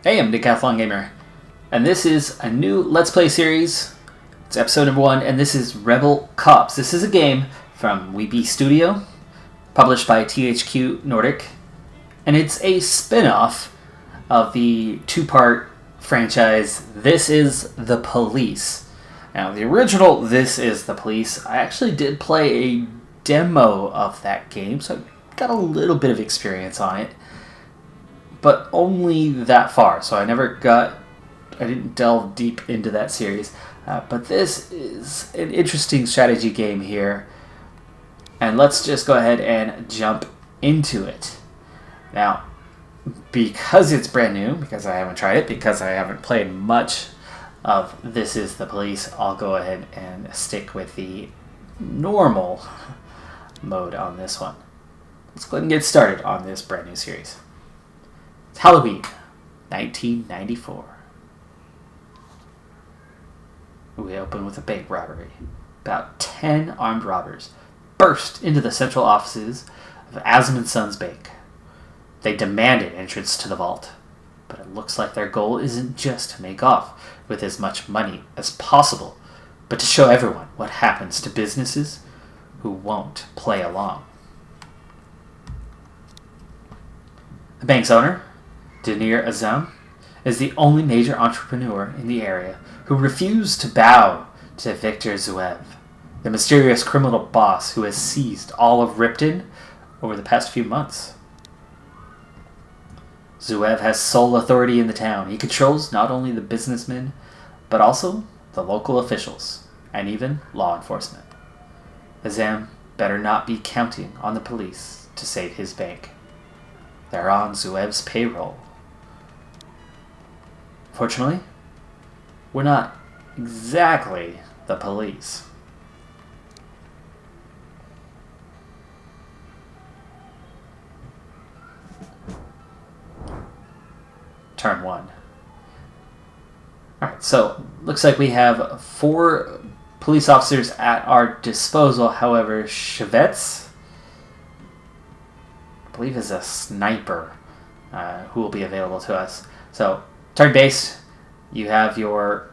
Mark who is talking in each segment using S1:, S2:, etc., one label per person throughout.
S1: Hey, I'm Decathlon Gamer, and this is a new Let's Play series. It's episode number 1, and this is Rebel Cops. This is a game from Weeby Studio, published by THQ Nordic, and it's a spin-off of the two-part franchise This Is the Police. Now, the original This Is the Police, I actually did play a demo of that game, so I got a little bit of experience on it. But only that far, so I didn't delve deep into that series. But this is an interesting strategy game here, and let's just go ahead and jump into it. Now, because it's brand new, because I haven't tried it, because I haven't played much of This Is the Police, I'll go ahead and stick with the normal mode on this one. Let's go ahead and get started on this brand new series. It's Halloween, 1994. We open with a bank robbery. About 10 armed robbers burst into the central offices of Asm & Sons Bank. They demanded entrance to the vault, but it looks like their goal isn't just to make off with as much money as possible, but to show everyone what happens to businesses who won't play along. The bank's owner, Denir Azam, is the only major entrepreneur in the area who refused to bow to Victor Zuev, the mysterious criminal boss who has seized all of Ripton over the past few months. Zuev has sole authority in the town. He controls not only the businessmen, but also the local officials, and even law enforcement. Azam better not be counting on the police to save his bank. They're on Zuev's payroll. Fortunately, we're not exactly the police. Turn 1. Alright, so looks like we have 4 police officers at our disposal. However, Chevets, I believe, is a sniper who will be available to us. So, turn-based, you have your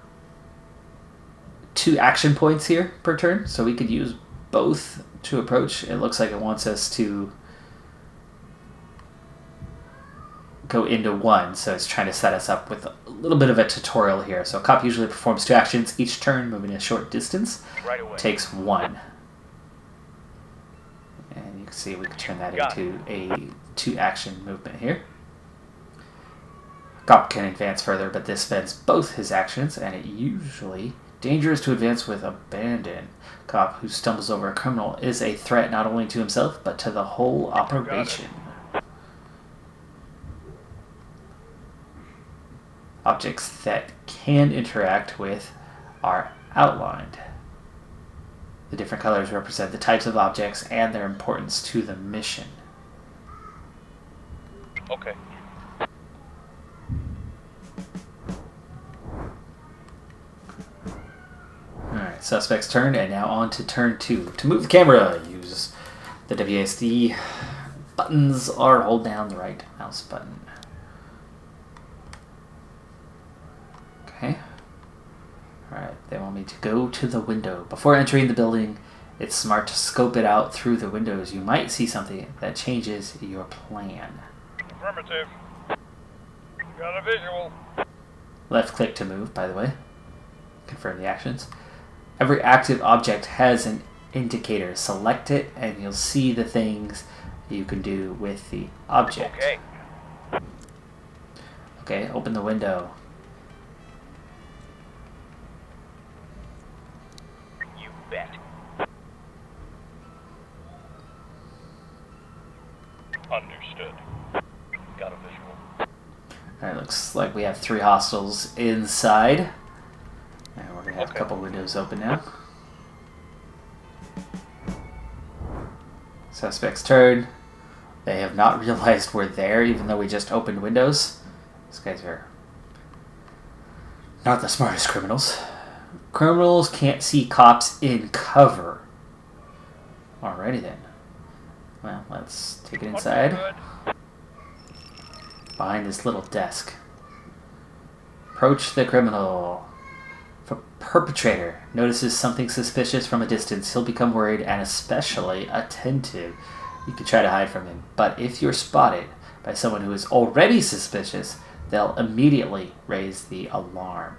S1: 2 action points here per turn, so we could use both to approach. It looks like it wants us to go into 1, so it's trying to set us up with a little bit of a tutorial here. So a cop usually performs 2 actions each turn, moving a short distance.
S2: Right away.
S1: Takes 1. And you can see we can turn that into a 2-action movement here. Cop can advance further, but this spends both his actions, and it usually dangerous to advance with abandon. Cop who stumbles over a criminal is a threat not only to himself, but to the whole operation. Objects that can interact with are outlined. The different colors represent the types of objects and their importance to the mission.
S2: Okay.
S1: Alright, suspect's turn, and now on to turn 2. To move the camera, use the WASD buttons or hold down the right mouse button. Okay. Alright, they want me to go to the window. Before entering the building, it's smart to scope it out through the windows. You might see something that changes your plan.
S2: Affirmative. Got a visual.
S1: Left click to move, by the way. Confirm the actions. Every active object has an indicator. Select it and you'll see the things you can do with the object.
S2: Okay.
S1: Okay, open the window.
S2: You bet. Understood. Got a visual.
S1: Alright, looks like we have 3 hostiles inside. And we're going to have a couple windows open now. Suspect's turn. They have not realized we're there, even though we just opened windows. These guys are not the smartest criminals. Criminals can't see cops in cover. Alrighty then. Well, let's take it inside. Behind this little desk. Approach the criminal. If a perpetrator notices something suspicious from a distance, he'll become worried and especially attentive. You can try to hide from him, but if you're spotted by someone who is already suspicious, they'll immediately raise the alarm.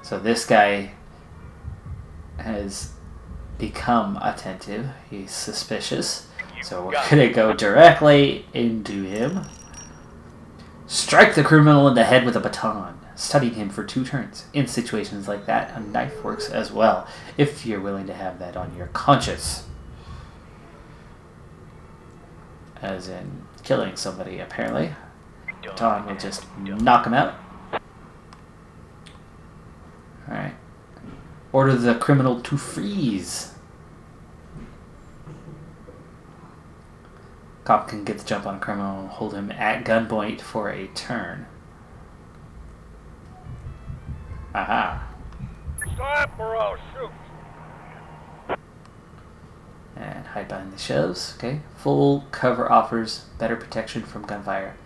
S1: So this guy has become attentive. He's suspicious. So we're going to go directly into him. Strike the criminal in the head with a baton, studying him for 2 turns. In situations like that, a knife works as well, if you're willing to have that on your conscience. As in killing somebody, apparently. Baton will just knock him out. Alright. Order the criminal to freeze. Cop can get the jump on a criminal and hold him at gunpoint for a turn. Aha.
S2: Stop or I'll shoot.
S1: And hide behind the shelves. Okay. Full cover offers better protection from gunfire,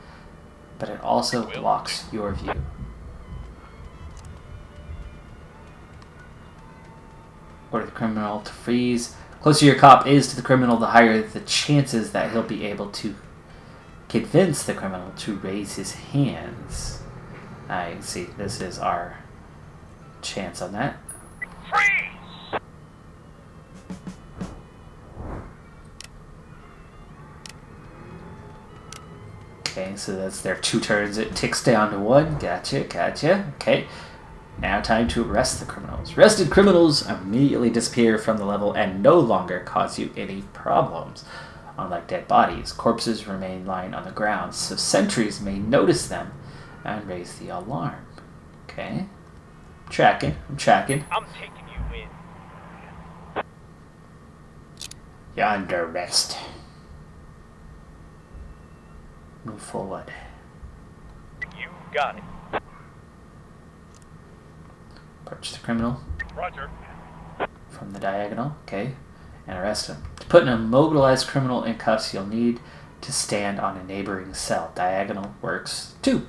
S1: but it also blocks your view. Order the criminal to freeze. Closer your cop is to the criminal, the higher the chances that he'll be able to convince the criminal to raise his hands. I see. This is our chance on that.
S2: Freeze!
S1: Okay, so that's their 2 turns. It ticks down to 1. Gotcha. Okay. Now time to arrest the criminals. Arrested criminals immediately disappear from the level and no longer cause you any problems. Unlike dead bodies, corpses remain lying on the ground, so sentries may notice them and raise the alarm. Okay. I'm tracking.
S2: I'm taking you in.
S1: You're under arrest. Move forward.
S2: You got it.
S1: Approach the criminal
S2: Roger.
S1: from the diagonal, okay, and arrest him. To put an immobilized criminal in cuffs, you'll need to stand on a neighboring cell. Diagonal works too.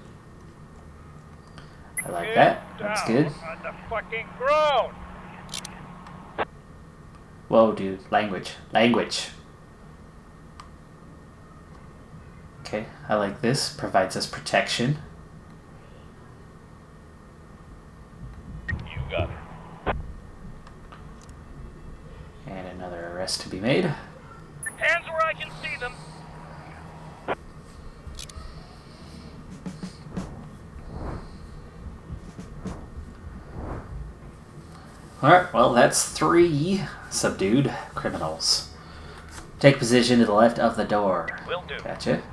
S1: I like that. That's good.
S2: On the fucking ground.
S1: Whoa, dude. Language. Okay, I like this. Provides us protection.
S2: You got it.
S1: And another arrest to be made.
S2: Hands where I can see them.
S1: Alright, well, that's 3 subdued criminals. Take position to the left of the door.
S2: Will do.
S1: Gotcha.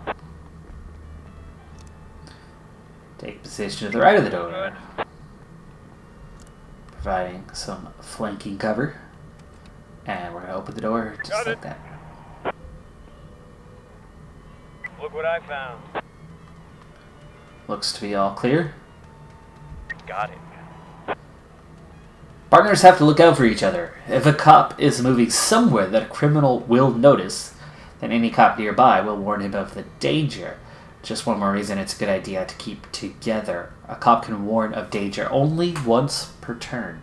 S1: Take position to the right of the door.
S2: Good.
S1: Providing some flanking cover. And we're going to open the door just
S2: Got
S1: like
S2: it.
S1: that.
S2: Look what I found.
S1: Looks to be all clear.
S2: Got it.
S1: Partners have to look out for each other. If a cop is moving somewhere that a criminal will notice, then any cop nearby will warn him of the danger. Just one more reason it's a good idea to keep together. A cop can warn of danger only once per turn.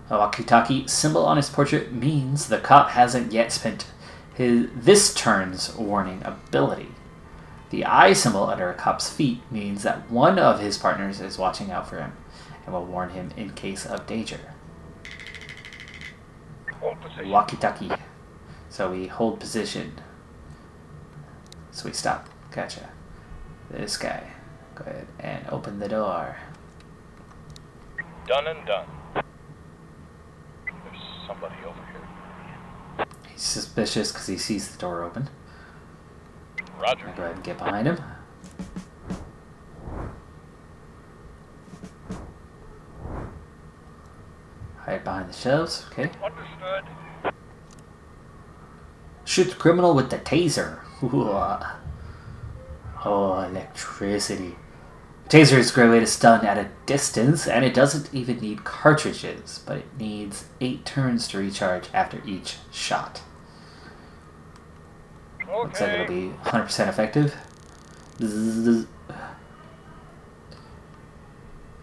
S1: A walkie-talkie symbol on his portrait means the cop hasn't yet spent this turn's warning ability. The eye symbol under a cop's feet means that one of his partners is watching out for him and will warn him in case of danger.
S2: Hold position.
S1: Walkie-talkie. So we hold position. So we stop. Gotcha. This guy. Go ahead and open the door.
S2: Done and done. There's somebody over here.
S1: He's suspicious because he sees the door open.
S2: Roger.
S1: Go ahead and get behind him. Hide behind the shelves. Okay.
S2: Understood.
S1: Shoot the criminal with the taser. Ooh. Oh, electricity. Taser is a great way to stun at a distance, and it doesn't even need cartridges, but it needs 8 turns to recharge after each shot. Looks like it'll
S2: Okay.
S1: be 100% effective. Zzz.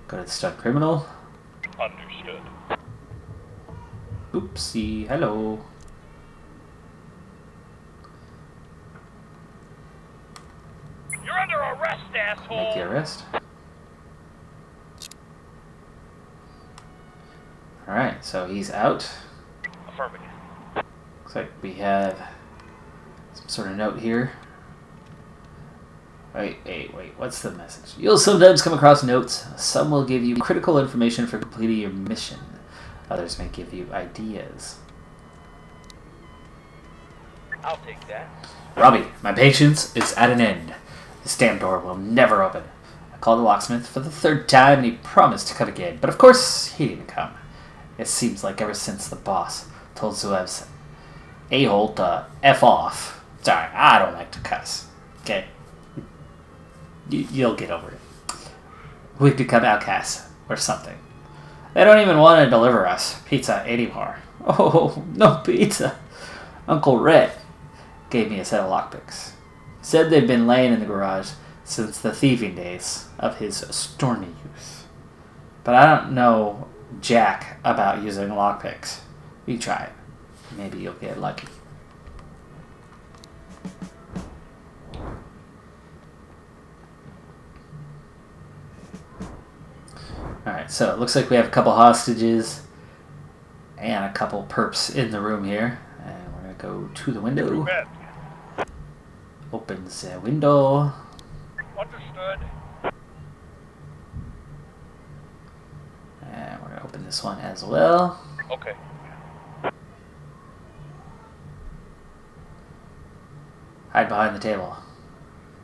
S1: Go to the stunned criminal.
S2: Understood.
S1: Oopsie. Hello.
S2: You're under arrest, asshole!
S1: Make the arrest. Alright, so he's out.
S2: Affirmative.
S1: Looks like we have some sort of note here. Wait, what's the message? You'll sometimes come across notes. Some will give you critical information for completing your mission. Others may give you ideas.
S2: I'll take that.
S1: Robbie, my patience is at an end. This damn door will never open. I called the locksmith for the 3rd time and he promised to come again, but of course he didn't come. It seems like ever since the boss told Zuev's a-hole to F off. Sorry, I don't like to cuss. Okay? You'll get over it. We've become outcasts or something. They don't even want to deliver us pizza anymore. Oh, no pizza. Uncle Red gave me a set of lockpicks. Said they'd been laying in the garage since the thieving days of his stormy youth. But I don't know jack about using lockpicks. You try it. Maybe you'll get lucky. Alright, so it looks like we have a couple hostages and a couple perps in the room here. And we're going to go to the window. Opens the window.
S2: Understood.
S1: And we're going to open this one as well.
S2: Okay.
S1: Hide behind the table.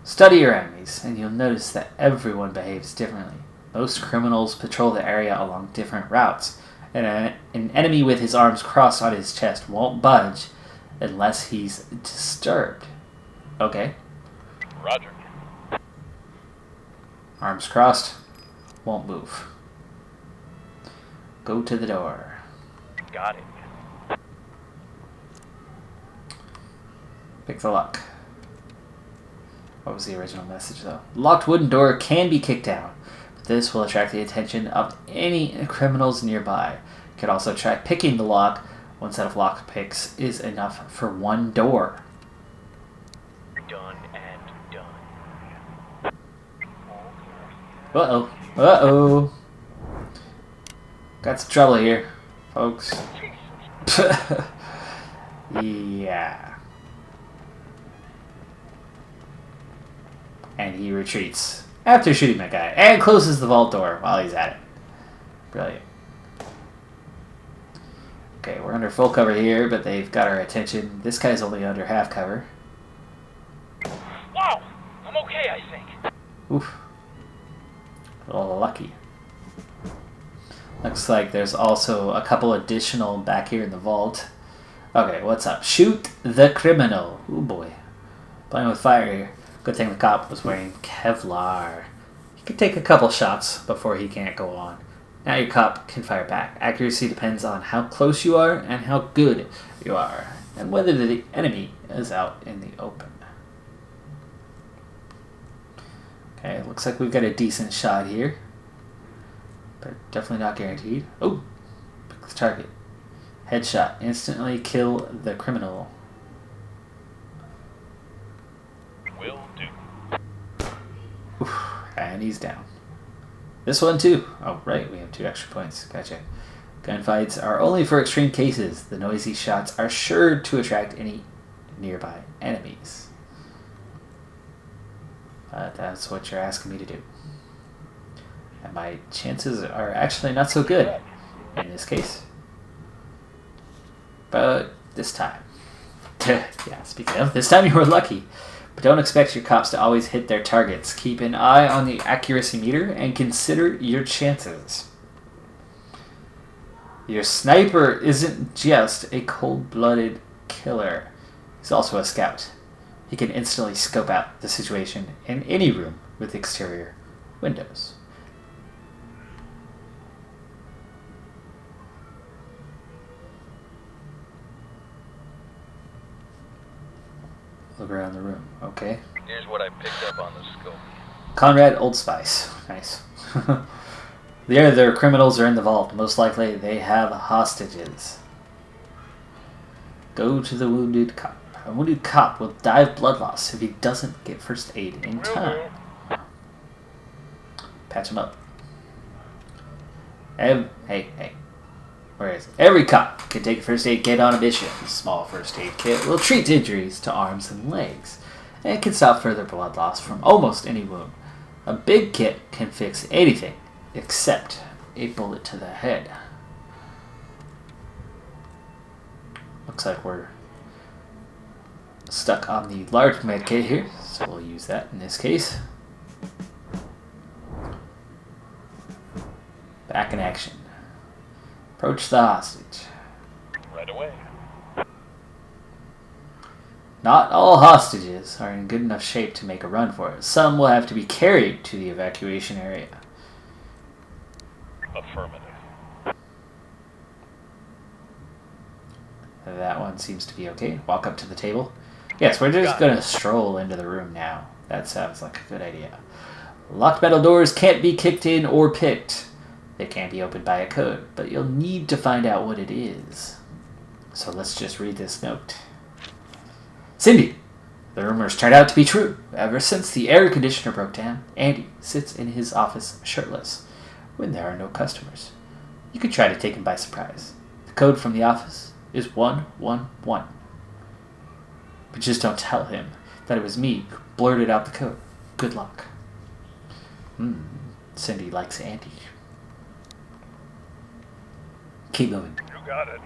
S1: Study your enemies, and you'll notice that everyone behaves differently. Most criminals patrol the area along different routes, and an enemy with his arms crossed on his chest won't budge unless he's disturbed. Okay.
S2: Roger.
S1: Arms crossed, won't move. Go to the door.
S2: Got it.
S1: Pick the lock. What was the original message, though? Locked wooden door can be kicked down, but this will attract the attention of any criminals nearby. You could also try picking the lock. One set of lock picks is enough for one door.
S2: Done and done.
S1: Uh-oh. Uh-oh. Got some trouble here, folks. Yeah. And he retreats after shooting that guy and closes the vault door while he's at it. Brilliant. Okay, we're under full cover here, but they've got our attention. This guy's only under half cover.
S2: Wow! I'm okay, I think.
S1: Oof. A little lucky. Looks like there's also a couple additional back here in the vault. Okay, what's up? Shoot the criminal. Ooh boy. Playing with fire here. Good thing the cop was wearing Kevlar. He could take a couple shots before he can't go on. Now your cop can fire back. Accuracy depends on how close you are and how good you are, and whether the enemy is out in the open. Okay, looks like we've got a decent shot here, but definitely not guaranteed. Oh, pick the target. Headshot. Instantly kill the criminal.
S2: Will do.
S1: Oof, and he's down. This one too. Oh, right, we have 2 extra points. Gotcha. Gunfights are only for extreme cases. The noisy shots are sure to attract any nearby enemies. That's what you're asking me to do. And my chances are actually not so good in this case. But this time. Yeah, speaking of, this time you were lucky. But don't expect your cops to always hit their targets. Keep an eye on the accuracy meter and consider your chances. Your sniper isn't just a cold-blooded killer. He's also a scout. He can instantly scope out the situation in any room with exterior windows. Look around the room. Okay.
S2: Here's what I picked up on the scope.
S1: Conrad Old Spice. Nice. Their criminals are in the vault. Most likely they have hostages. Go to the wounded cop. A wounded cop will die of blood loss if he doesn't get first aid in time. Patch him up. Hey. Where is it? Every cop can take a first aid kit on a mission. A small first aid kit will treat injuries to arms and legs, and can stop further blood loss from almost any wound. A big kit can fix anything except a bullet to the head. Looks like we're stuck on the large med kit here, so we'll use that in this case. Back in action. Approach the hostage.
S2: Right away.
S1: Not all hostages are in good enough shape to make a run for it. Some will have to be carried to the evacuation area.
S2: Affirmative.
S1: That one seems to be okay. Walk up to the table. Yes, we're just going to stroll into the room now. That sounds like a good idea. Locked metal doors can't be kicked in or picked. They can be opened by a code, but you'll need to find out what it is. So let's just read this note. Cindy, the rumors turned out to be true. Ever since the air conditioner broke down, Andy sits in his office shirtless when there are no customers. You could try to take him by surprise. The code from the office is 111. But just don't tell him that it was me who blurted out the code. Good luck. Cindy likes Andy. Keep moving.
S2: You got it.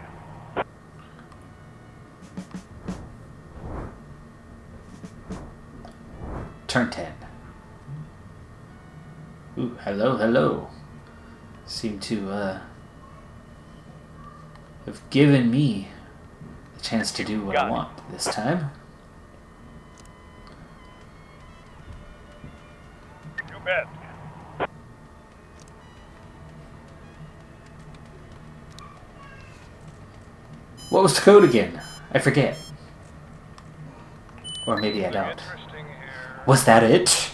S1: Turn 10. Ooh, hello. Seem to have given me the chance to do what I want this time.
S2: You bet.
S1: What was the code again? I forget. Or maybe I don't.
S2: Interesting here.
S1: Was that it?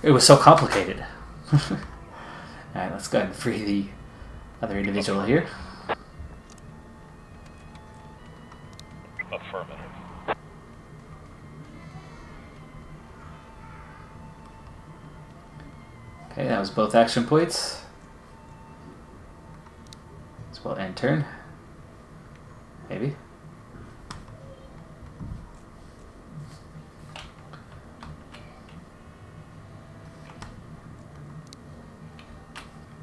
S1: It was so complicated. Alright, let's go ahead and free the other individual here.
S2: Affirmative.
S1: Okay, that was both action points. As well, end turn. Maybe.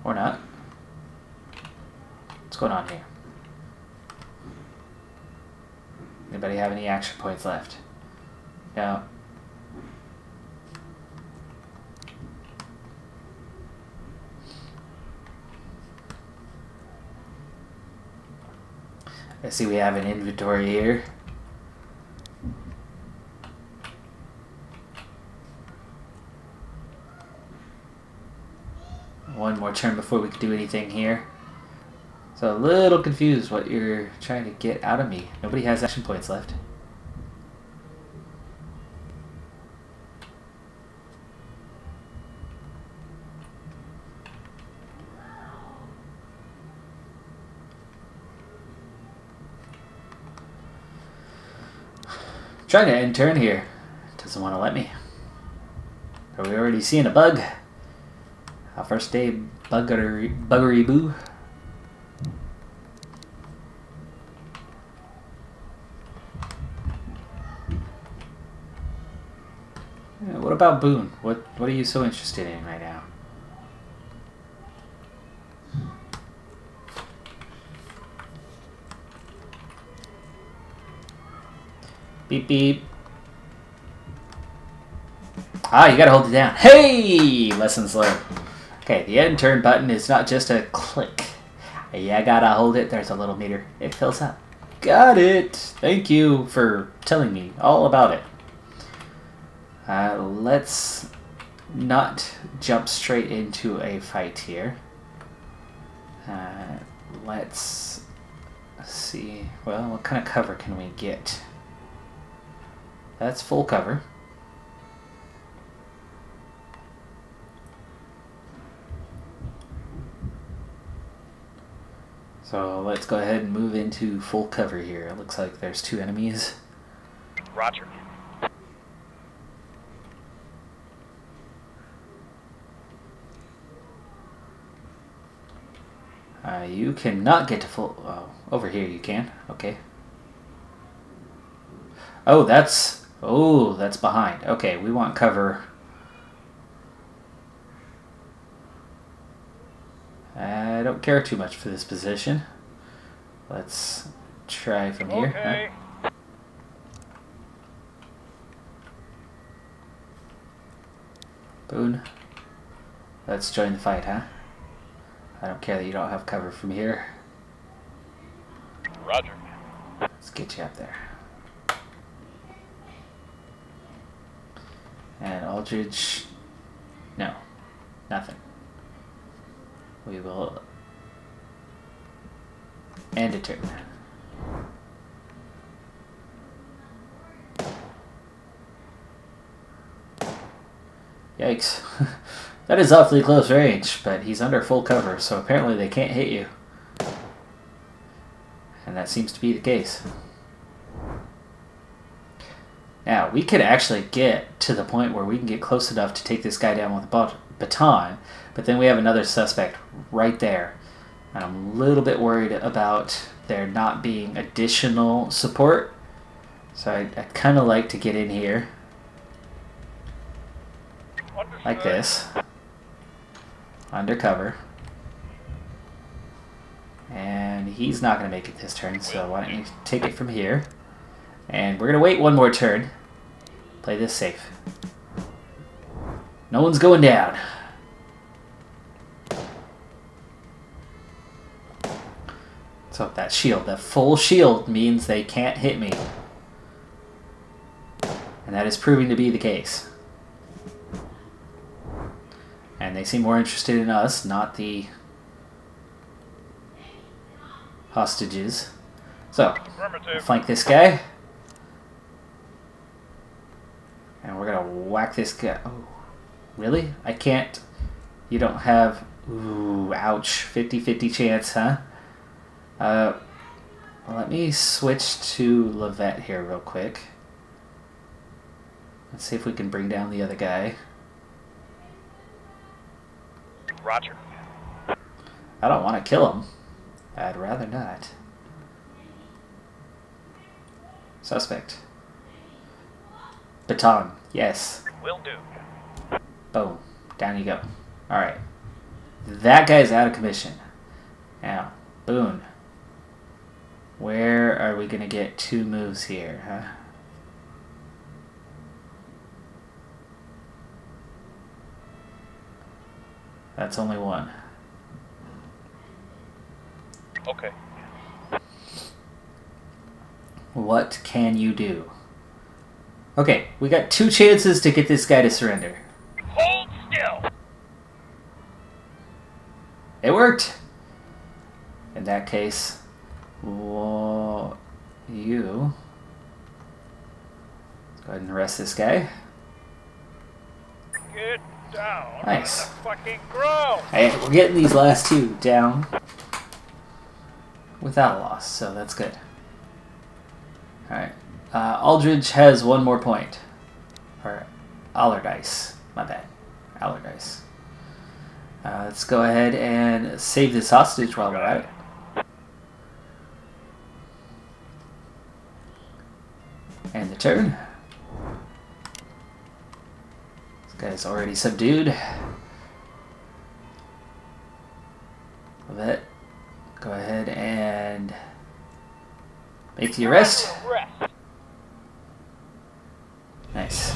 S1: Or not. What's going on here? Anybody have any action points left? No. I see we have an inventory here. One more turn before we can do anything here. So a little confused what you're trying to get out of me. Nobody has action points left. Trying to end turn here. Doesn't want to let me. Are we already seeing a bug? Our first day buggery boo. Yeah, what about Boone? What are you so interested in right now? Beep beep. Ah, you gotta hold it down. Hey! Lessons learned. Okay, the end turn button is not just a click. You gotta hold it. There's a little meter. It fills up. Got it! Thank you for telling me all about it. Let's not jump straight into a fight here. Let's see. Well, what kind of cover can we get? That's full cover. So let's go ahead and move into full cover here. It looks like there's 2 enemies.
S2: Roger.
S1: You cannot get to full... Oh, over here you can. Okay. Oh, that's... Oh, that's behind. Okay, we want cover. I don't care too much for this position. Let's try from here.
S2: Okay.
S1: Huh? Boone. Let's join the fight, huh? I don't care that you don't have cover from here.
S2: Roger.
S1: Let's get you up there. And Aldridge... No. Nothing. We will end a turn. Yikes. That is awfully close range, but he's under full cover, so apparently they can't hit you. And that seems to be the case. Now, we could actually get to the point where we can get close enough to take this guy down with a baton, but then we have another suspect right there. And I'm a little bit worried about there not being additional support. So I'd kind of like to get in here. Like this. Undercover. And he's not going to make it this turn, so why don't you take it from here. And we're going to wait one more turn. Play this safe. No one's going down. So that shield, that full shield, means they can't hit me. And that is proving to be the case. And they seem more interested in us, not the hostages. So, we'll flank this guy. And we're going to whack this guy. Oh, really? I can't. You don't have... Ooh, ouch. 50-50 chance, huh? Well, let me switch to Levette here real quick. Let's see if we can bring down the other guy.
S2: Roger.
S1: I don't want to kill him. I'd rather not. Suspect. Baton. Yes.
S2: Will do.
S1: Boom. Down you go. Alright. That guy's out of commission. Now, Boone. Where are we going to get 2 moves here, huh? That's only 1.
S2: Okay.
S1: What can you do? Okay, we got 2 chances to get this guy to surrender.
S2: Hold still.
S1: It worked! In that case, well, you... Let's go ahead and arrest this guy.
S2: Get down.
S1: Nice.
S2: On the fucking ground.
S1: Hey, we're getting these last 2 down without a loss, so that's good. Alright. Aldridge has 1 more point. Or Allardyce. My bad. Allardyce. Let's go ahead and save this hostage while we're at it. And the turn. This guy's already subdued. Levette, go ahead and make the arrest. Nice.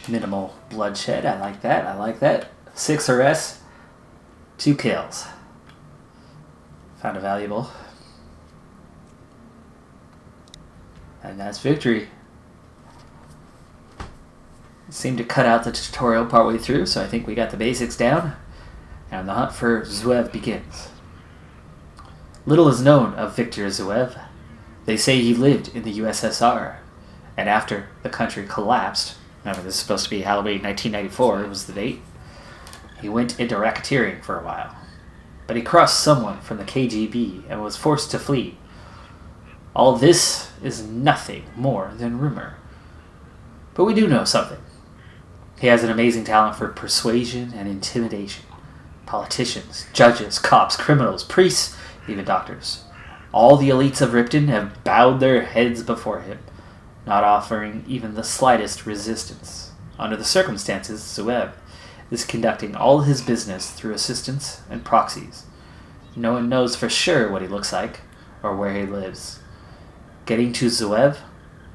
S1: Minimal bloodshed. I like that. I like that. 6 arrests, 2 kills. Found a valuable. And that's victory. Seemed to cut out the tutorial partway through, so I think we got the basics down. And the hunt for Zuev begins. Little is known of Viktor Zuev. They say he lived in the USSR, and after the country collapsed, remember this is supposed to be Halloween 1994, it was the date, he went into racketeering for a while. but he crossed someone from the KGB and was forced to flee. All this is nothing more than rumor. But we do know something. He has an amazing talent for persuasion and intimidation. Politicians, judges, cops, criminals, priests, even doctors. All the elites of Ripton have bowed their heads before him, not offering even the slightest resistance. Under the circumstances, Zuev is conducting all his business through assistants and proxies. No one knows for sure what he looks like or where he lives. Getting to Zuev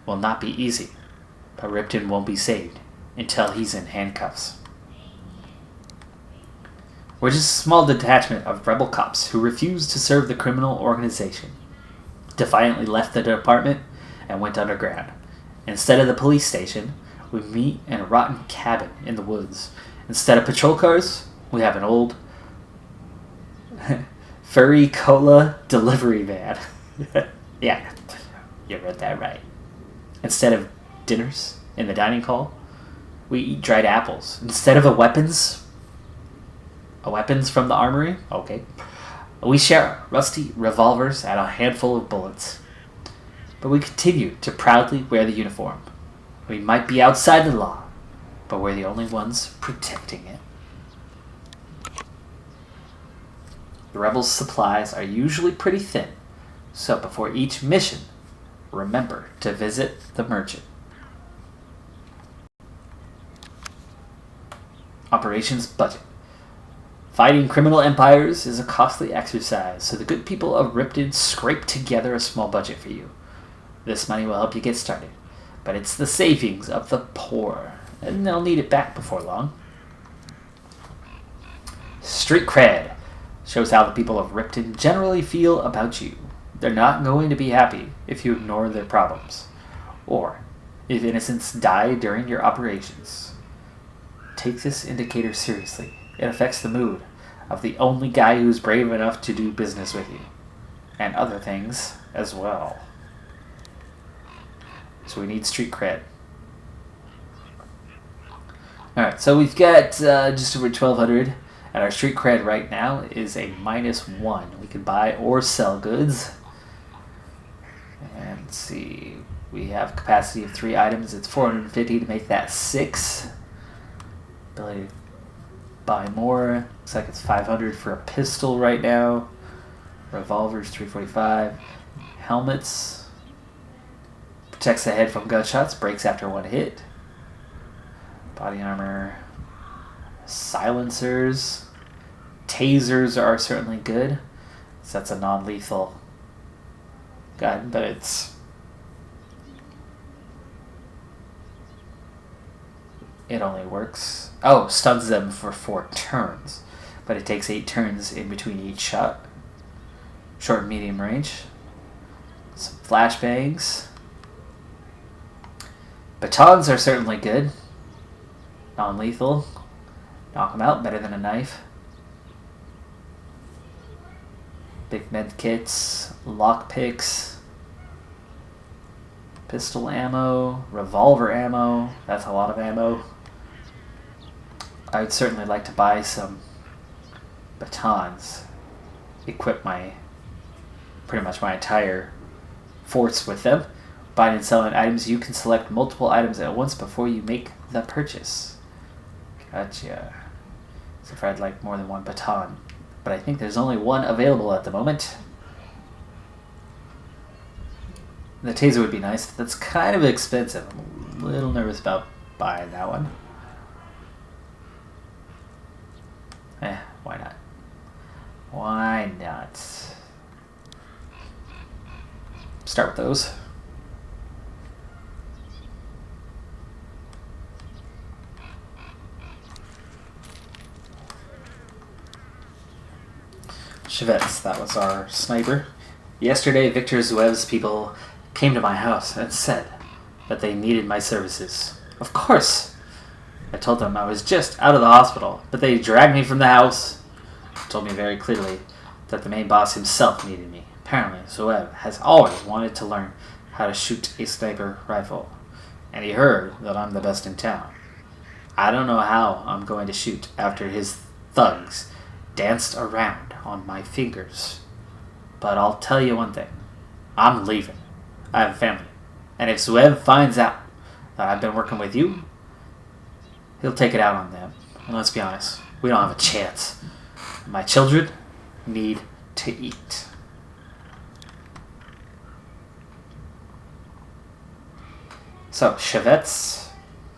S1: will not be easy, but Ripton won't be saved until he's in handcuffs. We're just a small detachment of rebel cops who refuse to serve the criminal organization, defiantly left the department and went underground. Instead of the police station, we meet in a rotten cabin in the woods. Instead of patrol cars, we have an old furry cola delivery van. Yeah, you read that right. Instead of dinners in the dining hall, we eat dried apples. Instead of weapons from the armory, okay, we share rusty revolvers and a handful of bullets. But we continue to proudly wear the uniform. We might be outside the law, but we're the only ones protecting it. The rebels' supplies are usually pretty thin, so before each mission, remember to visit the merchant. Operations budget. Fighting criminal empires is a costly exercise, so the good people of Ripton scrape together a small budget for you. This money will help you get started, but it's the savings of the poor, and they'll need it back before long. Street cred shows how the people of Ripton generally feel about you. They're not going to be happy if you ignore their problems, or if innocents die during your operations. Take this indicator seriously. It affects the mood of the only guy who's brave enough to do business with you, and other things as well. So we need street cred. Alright, so we've got just over 1,200, and our street cred right now is a -1. We can buy or sell goods. And let's see, we have capacity of 3 items. It's 450 to make that 6. Ability to buy more. Looks like it's 500 for a pistol right now. Revolvers, 345. Helmets. Protects the head from gunshots. Breaks after 1 hit. Body armor. Silencers. Tasers are certainly good. So that's a non-lethal gun, but it only works. Oh, stuns them for 4 turns, but it takes 8 turns in between each shot. Short and medium range. Some flashbangs. Batons are certainly good. Non-lethal. Knock them out better than a knife. Big med kits. Lockpicks. Pistol ammo. Revolver ammo. That's a lot of ammo. I would certainly like to buy some batons. Equip pretty much my entire force with them. Buying and selling items. You can select multiple items at once before you make the purchase. Gotcha. So if I'd like more than 1 baton. But I think there's only 1 available at the moment. The taser would be nice, but that's kind of expensive. I'm a little nervous about buying that one. Why not? Why not? Start with those. Chevets, that was our sniper. Yesterday, Victor Zuev's people came to my house and said that they needed my services. Of course! I told them I was just out of the hospital, but they dragged me from the house. Told me very clearly that the main boss himself needed me. Apparently, Zuev has always wanted to learn how to shoot a sniper rifle, and he heard that I'm the best in town. I don't know how I'm going to shoot after his thugs danced around on my fingers. But I'll tell you one thing. I'm leaving. I have a family. And if Zuev finds out that I've been working with you, he'll take it out on them. And let's be honest, we don't have a chance. My children need to eat. So, Chevets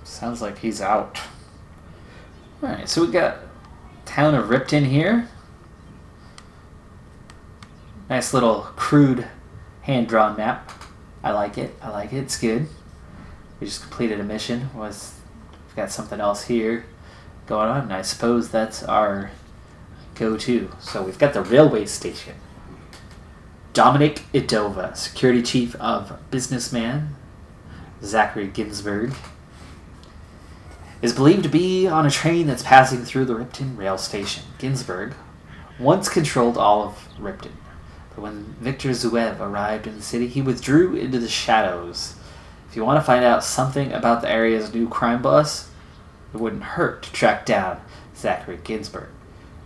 S1: sounds like he's out. Alright, so we got town of Ripton here. Nice little crude hand-drawn map. I like it. It's good. We just completed a mission. We've got something else here going on, and I suppose that's our go-to. So we've got the railway station. Dominic Idova, security chief of Businessman Zachary Ginsburg, is believed to be on a train that's passing through the Ripton rail station. Ginsburg once controlled all of Ripton, but when Victor Zuev arrived in the city, he withdrew into the shadows. If you want to find out something about the area's new crime boss, it wouldn't hurt to track down Zachary Ginsburg.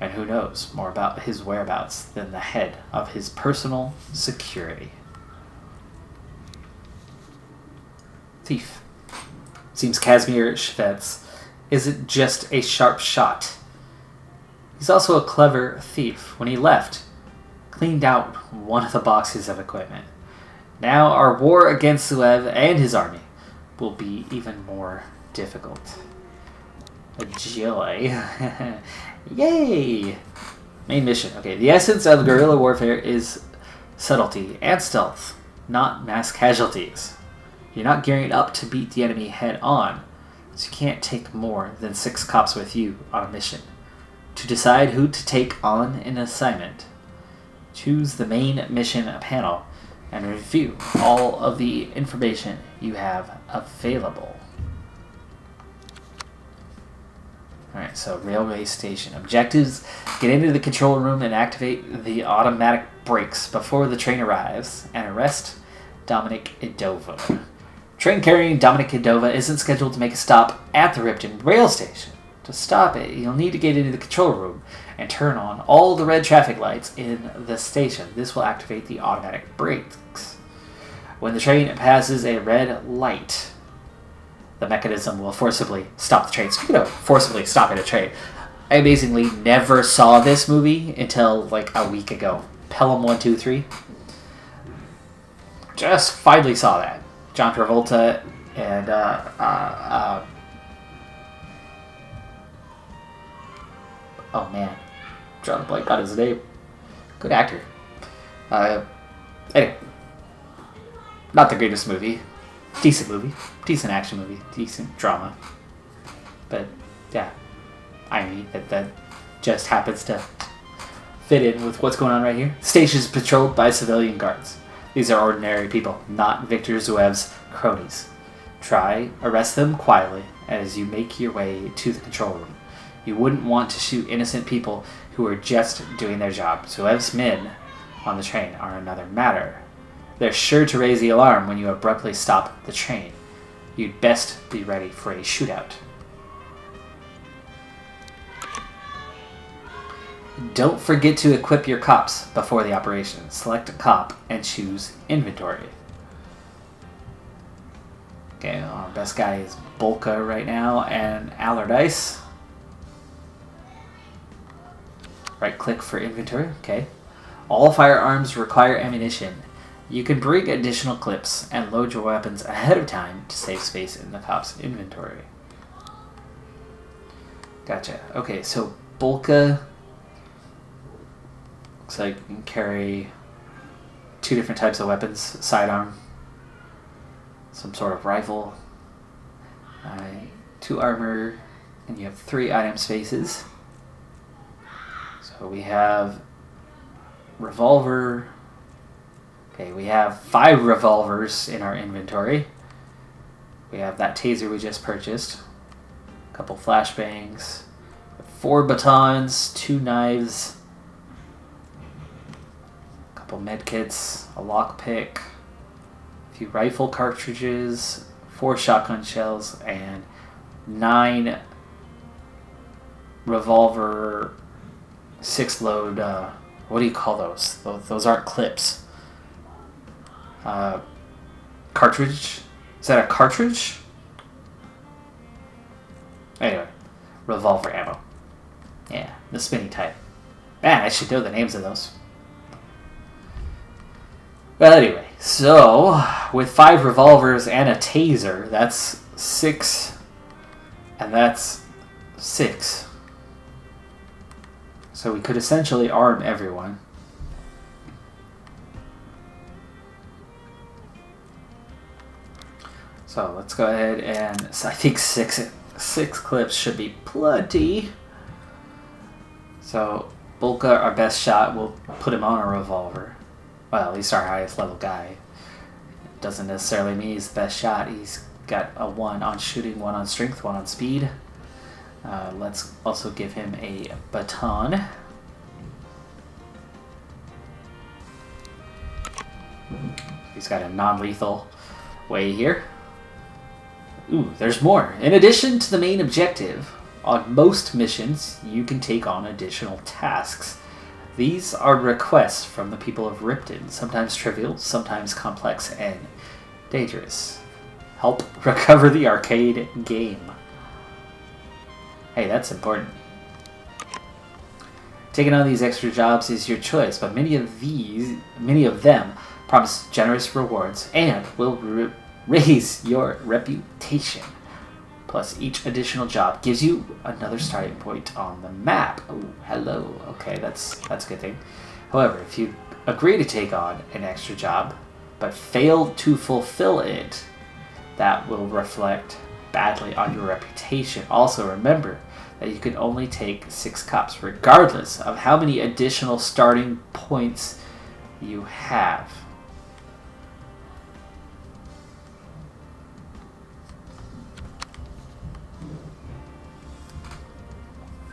S1: And who knows more about his whereabouts than the head of his personal security. Thief. Seems Casimir Shvets isn't just a sharp shot. He's also a clever thief. When he left, cleaned out one of the boxes of equipment. Now our war against Zuev and his army will be even more difficult. A joy. Yay! Main mission. Okay, the essence of guerrilla warfare is subtlety and stealth, not mass casualties. You're not gearing up to beat the enemy head on, so you can't take more than 6 cops with you on a mission. To decide who to take on an assignment, choose the main mission panel and review all of the information you have available. Alright, so railway station. Objectives: get into the control room and activate the automatic brakes before the train arrives, and arrest Dominic Idova. Train carrying Dominic Idova isn't scheduled to make a stop at the Ripton rail station. To stop it, you'll need to get into the control room and turn on all the red traffic lights in the station. This will activate the automatic brakes. When the train passes a red light, the mechanism will forcibly stop the train. Speaking of forcibly stopping a train, I amazingly never saw this movie until like a week ago. Pelham 123. Just finally saw that. John Travolta and oh man, drawing a blank on his name. Good actor. Anyway, not the greatest movie. Decent movie. Decent action movie. Decent drama. But yeah, irony that just happens to fit in with what's going on right here. Station is patrolled by civilian guards. These are ordinary people, not Victor Zuev's cronies. Try, arrest them quietly as you make your way to the control room. You wouldn't want to shoot innocent people who are just doing their job. Zuev's men on the train are another matter. They're sure to raise the alarm when you abruptly stop the train. You'd best be ready for a shootout. Don't forget to equip your cops before the operation. Select a cop and choose inventory. Okay, our best guy is Bolka right now and Allardyce. Right click for inventory. Okay. All firearms require ammunition. You can bring additional clips and load your weapons ahead of time to save space in the cop's inventory. Gotcha. Okay, so Bolka looks like you can carry 2 different types of weapons. Sidearm, some sort of rifle, 2 armor, and you have 3 item spaces. So we have revolver. Okay, we have 5 revolvers in our inventory. We have that taser we just purchased. A couple flashbangs. 4 batons, 2 knives. A couple medkits, a lockpick. A few rifle cartridges. 4 shotgun shells, and 9 revolver 6 load, what do you call those? Those aren't clips. Cartridge? Is that a cartridge? Anyway, revolver ammo. Yeah, the spinny type. Man, I should know the names of those. Well, anyway, so with 5 revolvers and a taser, that's 6, and that's 6. So we could essentially arm everyone. So let's go ahead and I think six clips should be plenty. So Bulka, our best shot, we'll put him on a revolver. Well, at least our highest level guy. Doesn't necessarily mean he's the best shot. He's got a 1 on shooting, 1 on strength, 1 on speed. Let's also give him a baton. He's got a non-lethal way here. Ooh, there's more. In addition to the main objective, on most missions, you can take on additional tasks. These are requests from the people of Ripton, sometimes trivial, sometimes complex and dangerous. Help recover the arcade game. Hey, that's important. Taking on these extra jobs is your choice, but many of them promise generous rewards and will raise your reputation. Plus, each additional job gives you another starting point on the map. Oh, hello. Okay, that's a good thing. However, if you agree to take on an extra job, but fail to fulfill it, that will reflect badly on your reputation. Also, remember that you can only take 6 cups, regardless of how many additional starting points you have.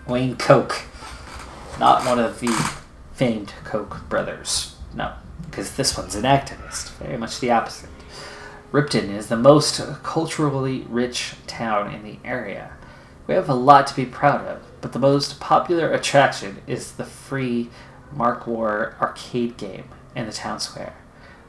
S1: Wayne Koch, not one of the famed Koch brothers. No, because this one's an activist. Very much the opposite. Ripton is the most culturally rich town in the area. We have a lot to be proud of, but the most popular attraction is the free Mark War arcade game in the town square.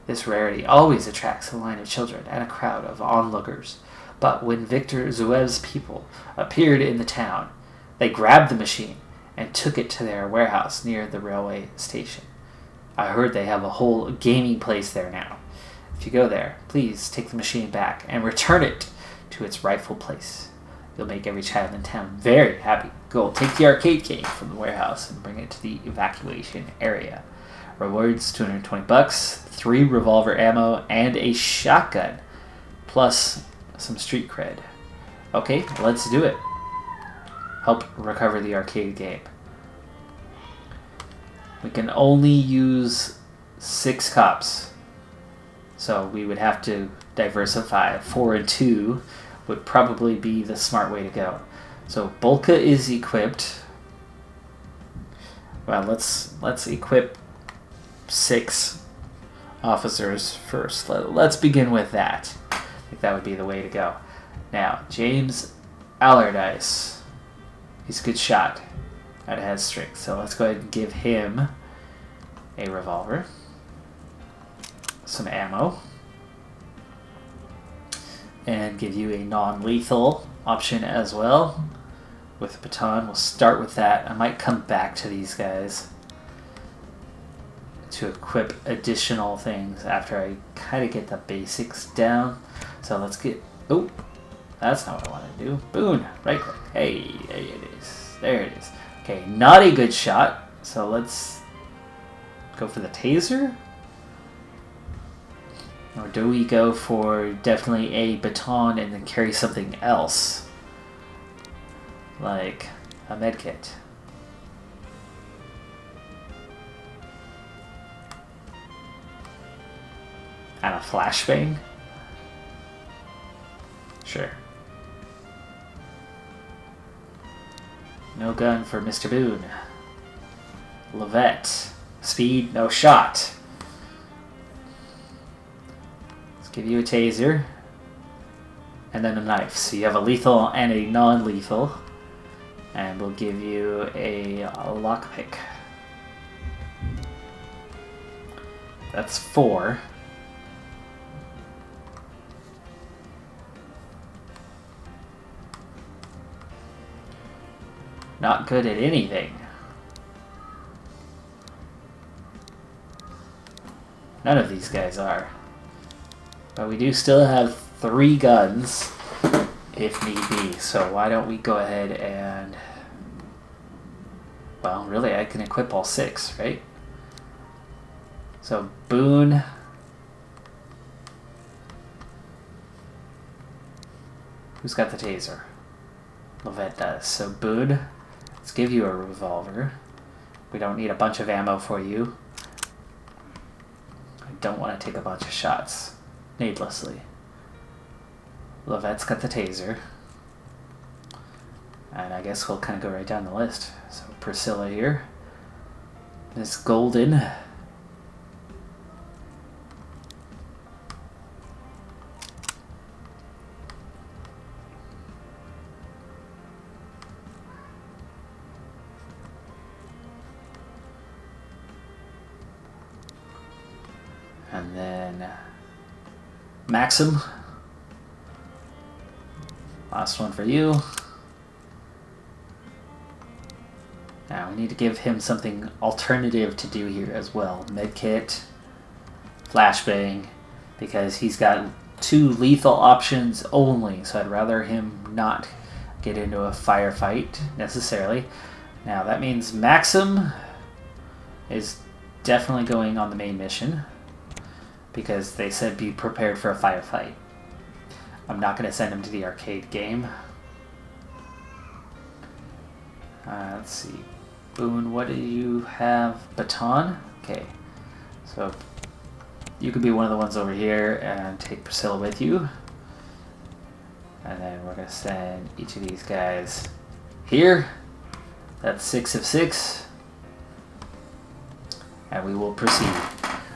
S1: This rarity always attracts a line of children and a crowd of onlookers. But when Victor Zuev's people appeared in the town, they grabbed the machine and took it to their warehouse near the railway station. I heard they have a whole gaming place there now. If you go there, please take the machine back and return it to its rightful place. You'll make every child in town very happy. Go, take the arcade game from the warehouse and bring it to the evacuation area. Rewards, $220, 3 revolver ammo, and a shotgun, plus some street cred. Okay, let's do it. Help recover the arcade game. We can only use 6 cops, so we would have to diversify. 4 and 2 would probably be the smart way to go. So Bulka is equipped. Well, let's equip 6 officers first. Let's begin with that. I think that would be the way to go. Now, James Allardyce. He's a good shot and has strength. So let's go ahead and give him a revolver, some ammo, and give you a non-lethal option as well with a baton. We'll start with that. I might come back to these guys to equip additional things after I kind of get the basics down. So let's get... Oh, that's not what I want to do. Boom, right click. Hey, there it is. There it is. Okay, not a good shot. So let's go for the taser. Or do we go for definitely a baton and then carry something else? Like a medkit. And a flashbang? Sure. No gun for Mr. Boone. Levette. Speed, no shot. Let's give you a taser. And then a knife. So you have a lethal and a non-lethal. And we'll give you a lockpick. That's 4. Not good at anything. None of these guys are. But we do still have 3 guns if need be. So why don't we go ahead and... Well, really, I can equip all 6, right? So Boone... Who's got the taser? Lovette does. So Boone, let's give you a revolver. We don't need a bunch of ammo for you. I don't want to take a bunch of shots needlessly. Lovette's got the taser. And I guess we'll kind of go right down the list. So Priscilla here. Miss Golden. And then Maxim. Last one for you. Now we need to give him something alternative to do here as well. Medkit, flashbang, because he's got 2 lethal options only. So I'd rather him not get into a firefight necessarily. Now that means Maxim is definitely going on the main mission, because they said be prepared for a firefight. I'm not going to send him to the arcade game. Let's see. Boone, what do you have? Baton? Okay. So you could be one of the ones over here and take Priscilla with you. And then we're going to send each of these guys here. That's 6 of 6. And we will proceed.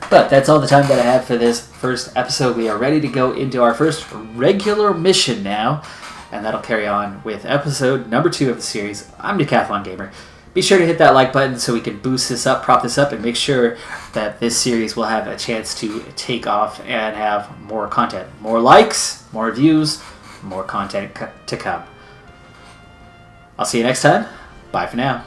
S1: But that's all the time that I have for this first episode. We are ready to go into our first regular mission now, and that'll carry on with episode number 2 of the series. I'm Decathlon Gamer. Be sure to hit that like button so we can boost this up, prop this up, and make sure that this series will have a chance to take off and have more content. More likes, more views, more content to come. I'll see you next time. Bye for now.